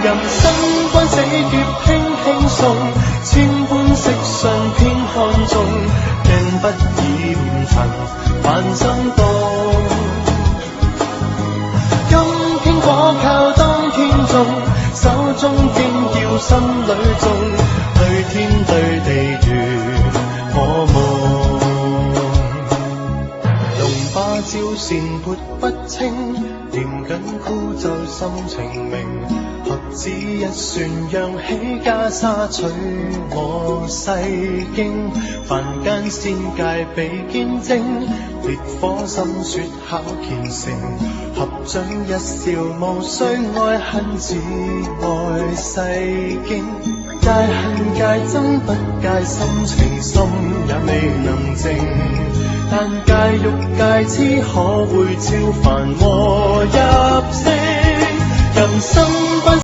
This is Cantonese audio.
人生關死劫輕輕送，千般色相偏看中，鏡不染塵凡心動。金蘋果靠當天種，手中天叫心裏種，對天對地如我夢。龍把招線撥不清，嚴謹枯奏心情明，合指一算揚起袈裟取我世經，凡間仙界比堅貞，烈火心雪考虔誠，合掌一笑無需愛恨，只愛世經。戒恨戒憎不戒心情，心也未能靜，但戒欲戒痴可會超凡和入聖，人生不